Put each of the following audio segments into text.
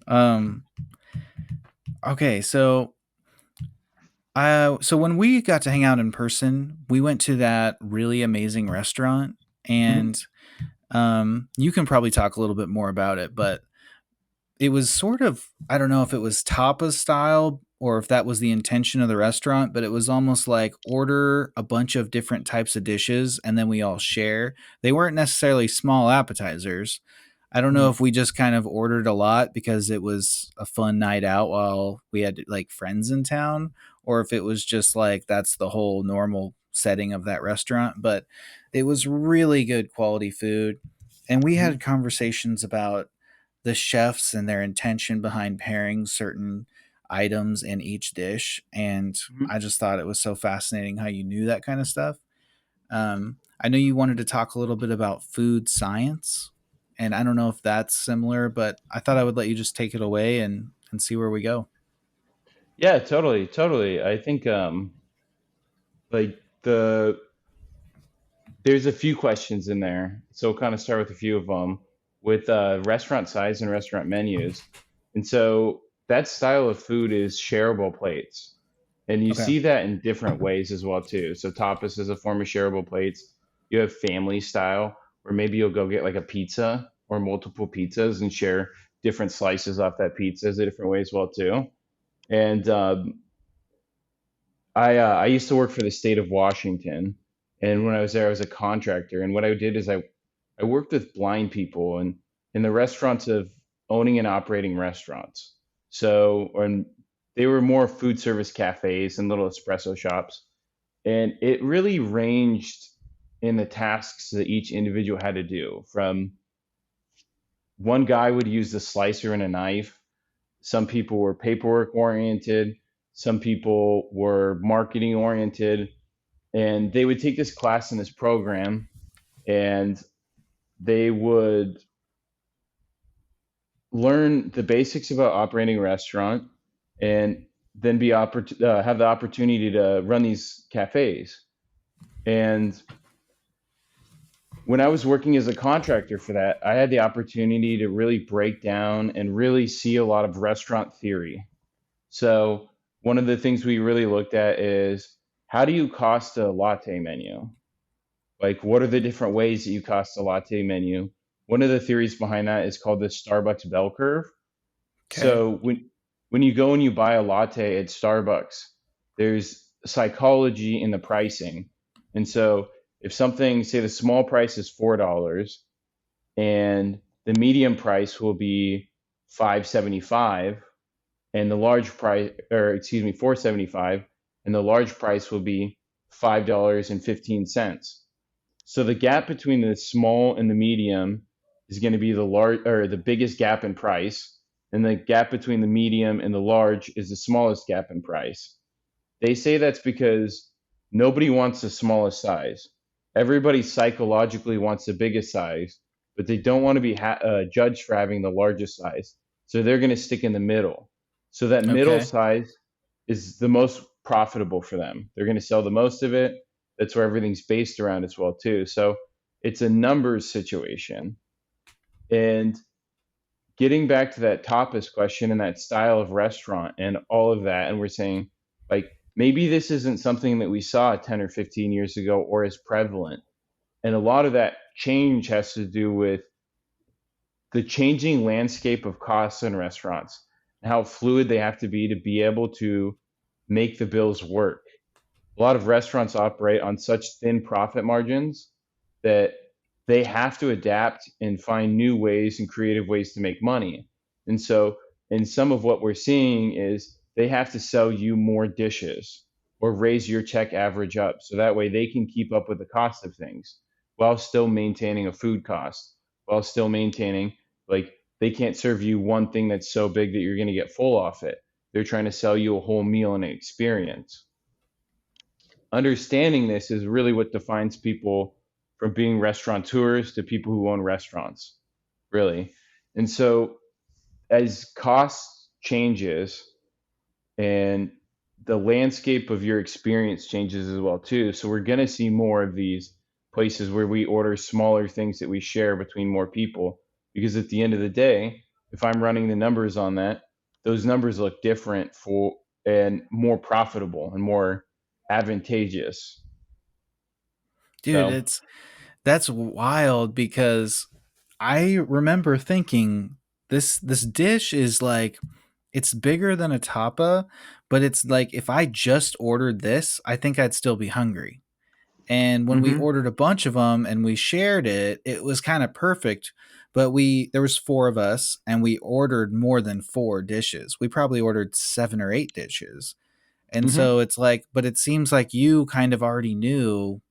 Um, okay, so when we got to hang out in person, we went to that really amazing restaurant, Mhm. and you can probably talk a little bit more about it, but it was sort of, I don't know if it was tapas style or if that was the intention of the restaurant, but it was almost like order a bunch of different types of dishes and then we all share. They weren't necessarily small appetizers. I don't know Mhm. if we just kind of ordered a lot because it was a fun night out while we had like friends in town, or if it was just like that's the whole normal setting of that restaurant. But it was really good quality food. And we had Mhm. conversations about the chefs and their intention behind pairing certain items in each dish. And Mhm. I just thought it was so fascinating how you knew that kind of stuff. I know you wanted to talk a little bit about food science, and I don't know if that's similar, but I thought I would let you just take it away and see where we go. Yeah, totally, totally. I think like there's a few questions in there, so we'll kind of start with a few of them with restaurant size and restaurant menus. And so that style of food is shareable plates, and you Okay. see that in different ways as well too. So tapas is a form of shareable plates. You have family style, where maybe you'll go get like a pizza or multiple pizzas and share different slices off that pizza is a different way as well too. And I used to work for the state of Washington, and when I was there, I was a contractor. And what I did is I worked with blind people and in the restaurants of owning and operating restaurants. So, and they were more food service cafes and little espresso shops, and it really ranged in the tasks that each individual had to do. From one guy would use the slicer and a knife. Some people were paperwork oriented. Some people were marketing oriented, and they would take this class in this program and they would learn the basics about operating a restaurant and then have the opportunity to run these cafes. And when I was working as a contractor for that, I had the opportunity to really break down and really see a lot of restaurant theory. So one of the things we really looked at is how do you cost a latte menu? Like, what are the different ways that you cost a latte menu? One of the theories behind that is called the Starbucks bell curve. Okay. So when you go and you buy a latte at Starbucks, there's psychology in the pricing. And so if something, say the small price is $4 and the medium price will be 5.75 and the large price, or excuse me, 4.75, and the large price will be $5.15. So the gap between the small and the medium is going to be the large or the biggest gap in price, and the gap between the medium and the large is the smallest gap in price. They say that's because nobody wants the smallest size. Everybody psychologically wants the biggest size, but they don't want to be judged for having the largest size. So they're going to stick in the middle. So that middle Okay. size is the most profitable for them. They're going to sell the most of it. That's where everything's based around as well too. So it's a numbers situation. And getting back to that tapas question and that style of restaurant and all of that, and we're saying like maybe this isn't something that we saw 10 or 15 years ago or is prevalent. And a lot of that change has to do with the changing landscape of costs in restaurants and how fluid they have to be able to make the bills work. A lot of restaurants operate on such thin profit margins that they have to adapt and find new ways and creative ways to make money. And so, and some of what we're seeing is they have to sell you more dishes or raise your check average up so that way they can keep up with the cost of things while still maintaining a food cost, while still maintaining like they can't serve you one thing that's so big that you're going to get full off it. They're trying to sell you a whole meal and an experience. Understanding this is really what defines people from being restaurateurs to people who own restaurants, really. And so as cost changes and the landscape of your experience changes as well too, so we're going to see more of these places where we order smaller things that we share between more people because at the end of the day if I'm running the numbers on that, those numbers look different for and more profitable and more advantageous. Dude, So, it's that's wild because I remember thinking this dish is like it's bigger than a tapa, but it's like if I just ordered this, I think I'd still be hungry. And when we hmm ordered a bunch of them and we shared it, it was kind of perfect. But there was four of us and we ordered more than four dishes. We probably ordered 7 or 8 dishes. And hmm so it's like, but it seems like you kind of already knew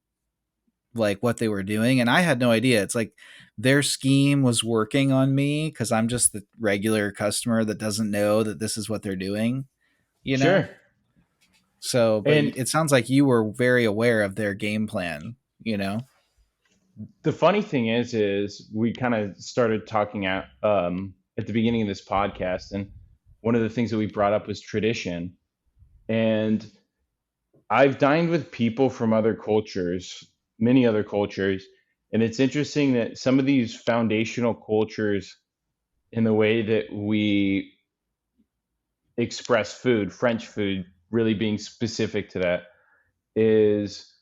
like what they were doing and I had no idea. It's like their scheme was working on me because I'm just the regular customer that doesn't know that this is what they're doing, you know? sure. So, but And it sounds like you were very aware of their game plan, you know? the funny thing is we kind of started talking at the beginning of this podcast, and one of the things that we brought up was tradition. And I've dined with people from other cultures, many other cultures, and it's interesting that some of these foundational cultures, in the way that we express food, French food, really being specific to that, is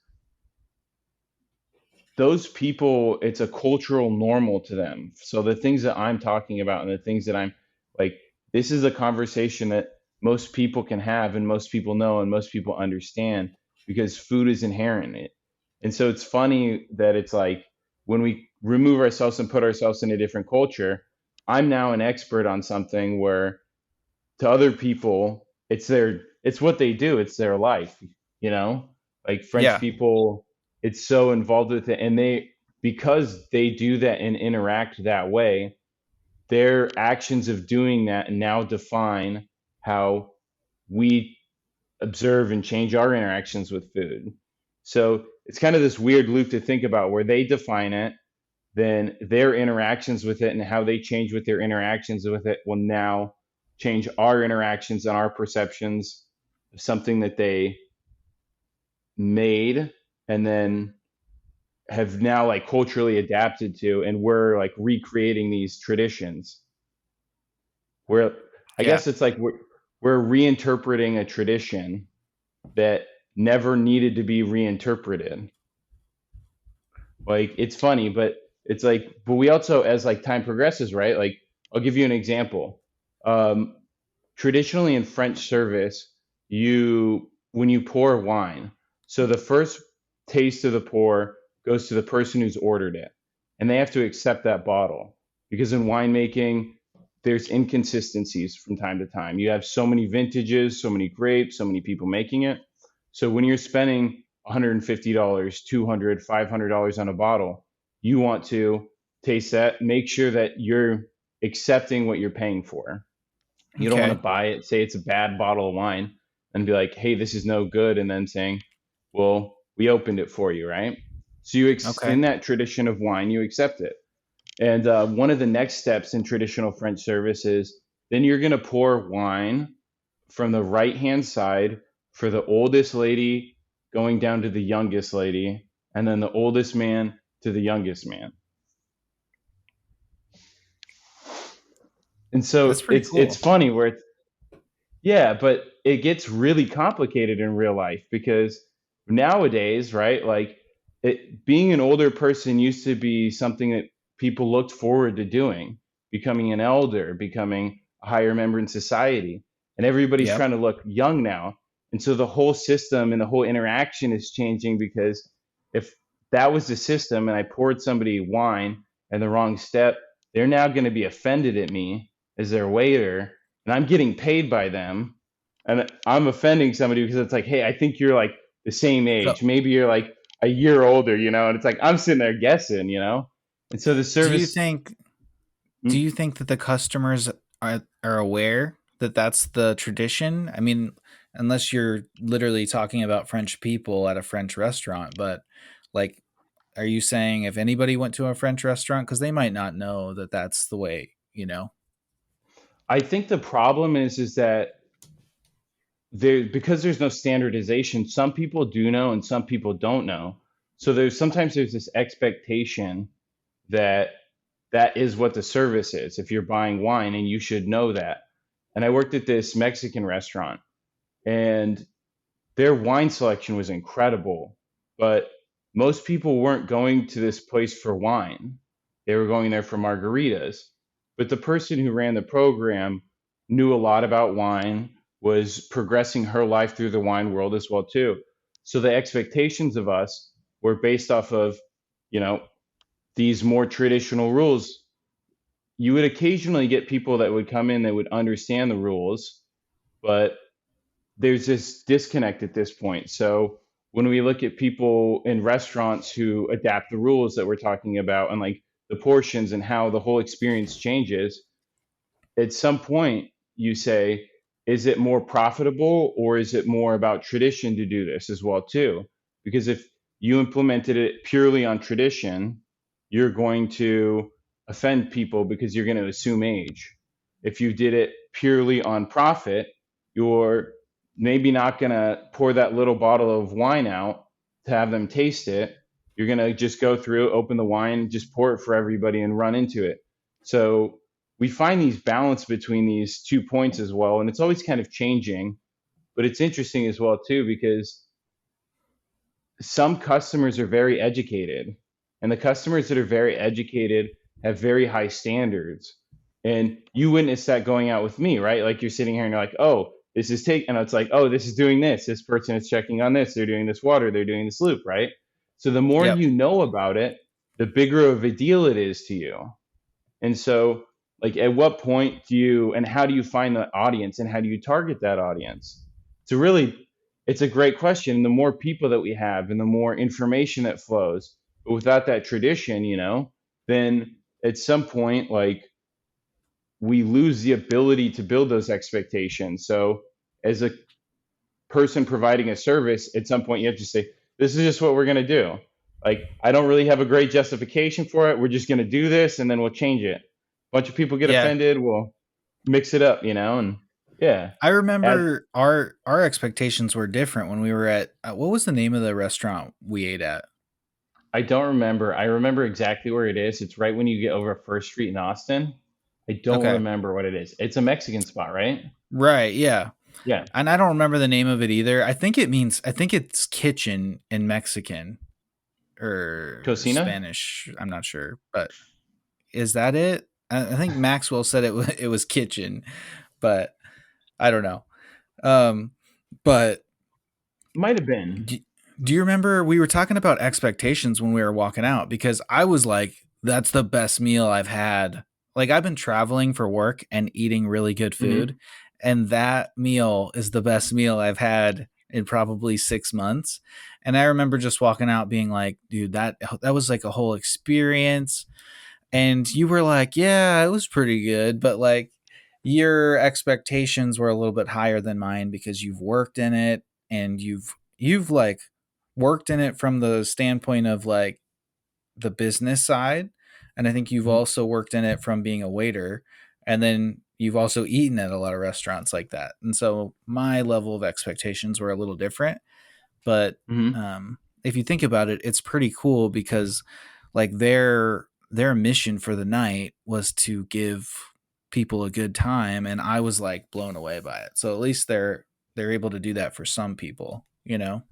those people, it's a cultural normal to them. So the things that I'm talking about and the things that I'm like, this is a conversation that most people can have and most people know and most people understand because food is inherent in it. And so it's funny that it's like when we remove ourselves and put ourselves in a different culture, I'm now an expert on something where to other people it's what they do, it's their life, you know, like French Yeah. people, it's so involved with it, and they, because they do that and interact that way, their actions of doing that now define how we observe and change our interactions with food. So it's kind of this weird loop to think about where they define it, then their interactions with it and how they change with their interactions with it will now change our interactions and our perceptions of something that they made and then have now like culturally adapted to, and we're like recreating these traditions where I Yeah. guess it's like we're reinterpreting a tradition that never needed to be reinterpreted. Like it's funny, but it's like, but we also, as like time progresses, right? Like I'll give you an example. Um, Traditionally in French service, you when you pour wine, so the first taste of the pour goes to the person who's ordered it, and they have to accept that bottle because in winemaking, there's inconsistencies from time to time. You have so many vintages, so many grapes, so many people making it. So when you're spending $150, $200, $500 on a bottle, you want to taste that, make sure that you're accepting what you're paying for. You don't want to Okay. buy it, say it's a bad bottle of wine, and be like, hey, this is no good, and then saying, well, we opened it for you, right? So Okay. in that tradition of wine, you accept it. And one of the next steps in traditional French service is then you're going to pour wine from the right hand side for the oldest lady going down to the youngest lady, and then the oldest man to the youngest man. And That's so pretty it's cool. funny where it's, yeah, but it gets really complicated in real life because nowadays, right? Like being an older person used to be something that people looked forward to doing, becoming an elder, becoming a higher member in society. And everybody's Yep. trying to look young now. And so the whole system and the whole interaction is changing because if that was the system and I poured somebody wine and the wrong step, they're now going to be offended at me as their waiter, and I'm getting paid by them, and I'm offending somebody because it's like, hey, I think you're like the same So, age, maybe you're like a year older, and it's like I'm sitting there guessing. And so the do you service, think do mm, you think that the customers are aware that that's the tradition? I mean, unless you're literally talking about French people at a French restaurant, but like are you saying if anybody went to a French restaurant cuz they might not know that that's the way, you know? I think the problem is that there, because there's no standardization, some people do know and some people don't know. So there's sometimes there's this expectation that that is what the service is if you're buying wine, and you should know that. And I worked at this Mexican restaurant, and their wine selection was incredible, but most people weren't going to this place for wine. They were going there for margaritas. But the person who ran the program knew a lot about wine, was progressing her life through the wine world as well too. So the expectations of us were based off of, you know, these more traditional rules. You would occasionally get people that would come in that would understand the rules, but there's this disconnect at this point. So when we look at people in restaurants who adapt the rules that we're talking about, and like the portions and how the whole experience changes, at some point you say, is it more profitable or is it more about tradition to do this as well too? Because if you implemented it purely on tradition, you're going to offend people because you're going to assume age. If you did it purely on profit, you're maybe not going to pour that little bottle of wine out to have them taste it. You're going to just go through, open the wine, just pour it for everybody and run into it. So we find these balance between these 2 points as well, and it's always kind of changing. But it's interesting as well too, because some customers are very educated, and the customers that are very educated have very high standards. And you witness that going out with me, right? Like you're sitting here and you're like, oh, this is take, and it's like, oh, this is doing this, this person is checking on this, they're doing this water, they're doing this loop, right? So the more Yep. you know about it, the bigger of a deal it is to you. And so, like, at what point do you, and how do you find the audience, and how do you target that audience? It's a really, it's a great question. And the more people that we have, and the more information that flows, but without that tradition, then at some point, like, we lose the ability to build those expectations. So, as a person providing a service, at some point you have to say, this is just what we're going to do. Like, I don't really have a great justification for it. We're just going to do this and then we'll change it. A bunch of people get Yeah. offended. We'll mix it up, and yeah. I Add, remember our expectations were different when we were at what was the name of the restaurant we ate at? I don't remember. I remember exactly where it is. It's right when you get over First Street in Austin. I don't Okay. remember what it is. It's a Mexican spot, right? Right, yeah. Yeah. And I don't remember the name of it either. I think it's kitchen in Mexican or Cocina? Spanish. I'm not sure, but is that it? I think Maxwell said it was kitchen, but I don't know. Um, but Might have been. do, do you remember we were talking about expectations when we were walking out? Because I was like, that's the best meal I've had. Like, I've been traveling for work and eating really good Hmm. food, and that meal is the best meal I've had in probably 6 months. And I remember just walking out being like, dude, that was like a whole experience. And you were like, yeah, it was pretty good, but like your expectations were a little bit higher than mine because you've worked in it and you've like worked in it from the standpoint of like the business side, and I think you've Hmm. also worked in it from being a waiter, and then you've also eaten at a lot of restaurants like that. And so my level of expectations were a little different, but Hmm. if you think about it, it's pretty cool because like their mission for the night was to give people a good time, and I was like blown away by it. So at least they're able to do that for some people, you know.